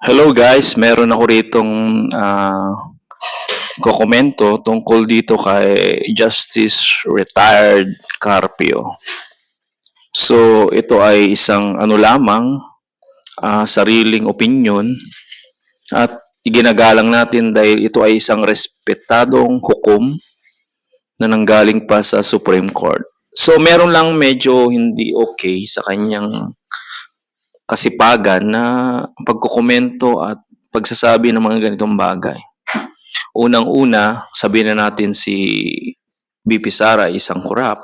Hello guys, meron ako ritong kokomento tungkol dito kay Justice Retired Carpio. So ito ay isang ano lamang, sariling opinion at iginagalang natin dahil ito ay isang respetadong hukom na nanggaling pa sa Supreme Court. So meron lang medyo hindi okay sa kanyang kasipagan na pagkokomento at pagsasabi ng mga ganitong bagay. Unang-una, sabihin na natin si BP Sara isang korap.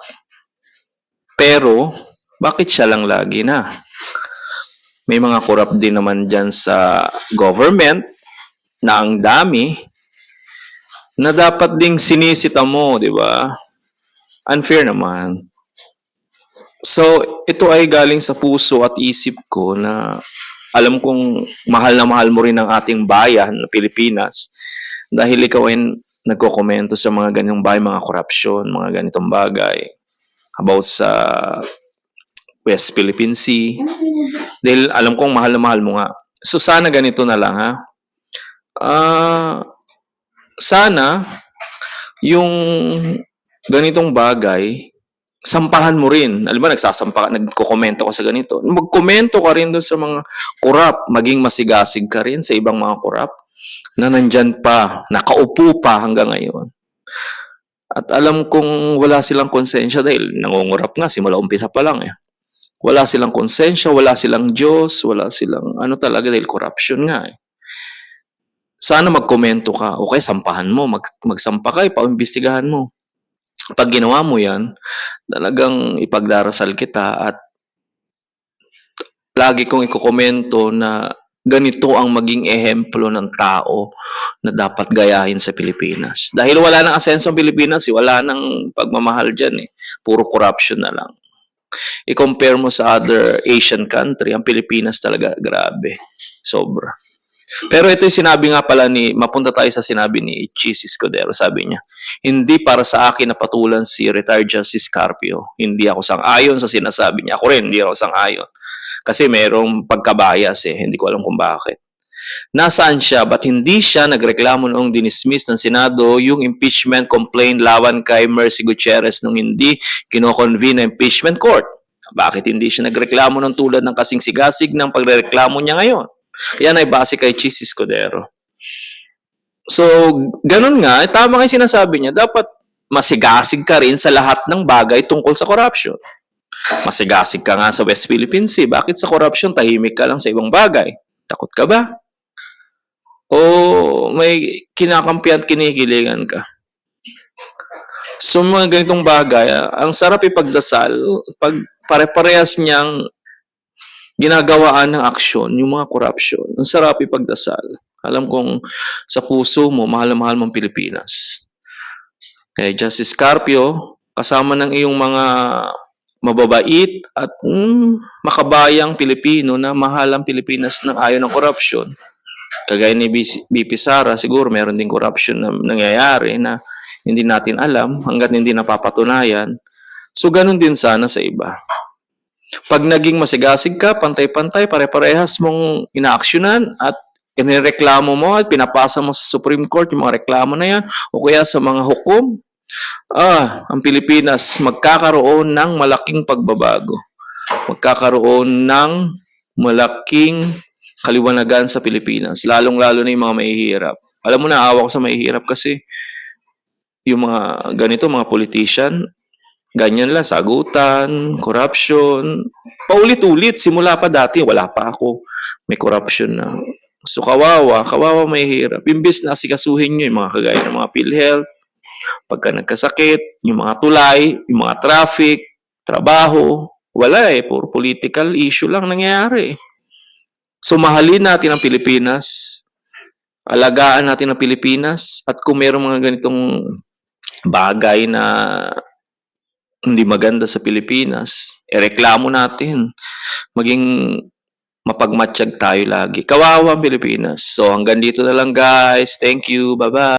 Pero, bakit siya lang lagi na? May mga korap din naman dyan sa government na ang dami na dapat ding sinisita mo, di ba? Unfair naman. So, ito ay galing sa puso at isip ko na alam kong mahal na mahal mo rin ang ating bayan na Pilipinas dahil ikaw ay nagkokomento sa mga ganitong bagay, mga korupsyon, mga ganitong bagay about sa West Philippine Sea. Dahil alam kong mahal na mahal mo nga. So sana ganito na lang ha. Sana yung ganitong bagay sampahan mo rin. Alam mo, nagko-komento ka sa ganito. Magkomento ka rin doon sa mga korap, maging masigasig ka rin sa ibang mga korap na nandyan pa, nakaupo pa hanggang ngayon. At alam kong wala silang konsensya dahil nangungurap nga, simula umpisa pa lang eh. Wala silang konsensya, wala silang Diyos, wala silang ano talaga dahil corruption nga eh. Sana magkomento ka o kaya sampahan mo, magsampa ka, ipaimbestigahan mo. Pag ginawa mo yan, talagang ipagdarasal kita at lagi kong ikokomento na ganito ang maging ehemplo ng tao na dapat gayahin sa Pilipinas. Dahil wala nang asenso ang Pilipinas, wala nang pagmamahal dyan eh. Puro corruption na lang. I-compare mo sa other Asian country, ang Pilipinas talaga grabe. Sobra. Pero ito yung sinabi nga pala mapunta tayo sa sinabi ni Chis Escudero, sabi niya, hindi para sa akin na patulan si retired Justice Carpio. Hindi ako sang-ayon sa sinasabi niya. Ako rin, hindi ako sang-ayon. Kasi merong pagkabayas eh, hindi ko alam kung bakit. Nasaan siya? Ba't hindi siya nagreklamo noong dinismiss ng Senado yung impeachment complaint laban kay Mercy Gutierrez nung hindi kinoconvene na impeachment court? Bakit hindi siya nagreklamo ng tulad ng kasing sigasig ng pagreklamo niya ngayon? Yan ay base kay Chis Escudero. So, ganun nga, tama kayo sinasabi niya, dapat masigasig ka rin sa lahat ng bagay tungkol sa corruption. Masigasig ka nga sa West Philippine Sea. Bakit sa corruption, tahimik ka lang sa ibang bagay? Takot ka ba? O may kinakampihan at kinikilingan ka? So, mga ganitong bagay, ang sarap ipagdasal pag pare-parehas niyang ginagawaan ng aksyon, yung mga corruption. Ang sarap ipagdasal. Alam kong sa puso mo, mahal na mahal mong Pilipinas. Kaya Justice Carpio, kasama ng iyong mga mababait at makabayang Pilipino na mahal ang Pilipinas ng ayaw ng corruption. Kagaya ni BP Sara, siguro meron din corruption na nangyayari na hindi natin alam hanggat hindi napapatunayan. So, ganun din sana sa iba. Pag naging masigasig ka, pantay-pantay, pare-parehas mong inaaksyonan at inireklamo mo at pinapasa mo sa Supreme Court yung mga reklamo na yan o kaya sa mga hukom, ang Pilipinas magkakaroon ng malaking pagbabago. Magkakaroon ng malaking kaliwanagan sa Pilipinas, lalong-lalo na yung mga mahihirap. Alam mo, naawa ko sa mahihirap kasi yung mga ganito, mga politician, ganyan lang, sagutan, corruption, paulit-ulit, simula pa dati, wala pa ako, may corruption na. So kawawa mahihirap. Imbis na asikasuhin nyo yung mga kagaya ng mga PhilHealth, pagka nagkasakit, yung mga tulay, yung mga traffic, trabaho, wala eh, puro political issue lang nangyayari. So mahalin natin ang Pilipinas, alagaan natin ang Pilipinas, at kung mayroong mga ganitong bagay na hindi maganda sa Pilipinas, reklamo natin. Maging mapagmatsyag tayo lagi. Kawawa ang Pilipinas. So hanggang dito na lang guys. Thank you. Bye-bye.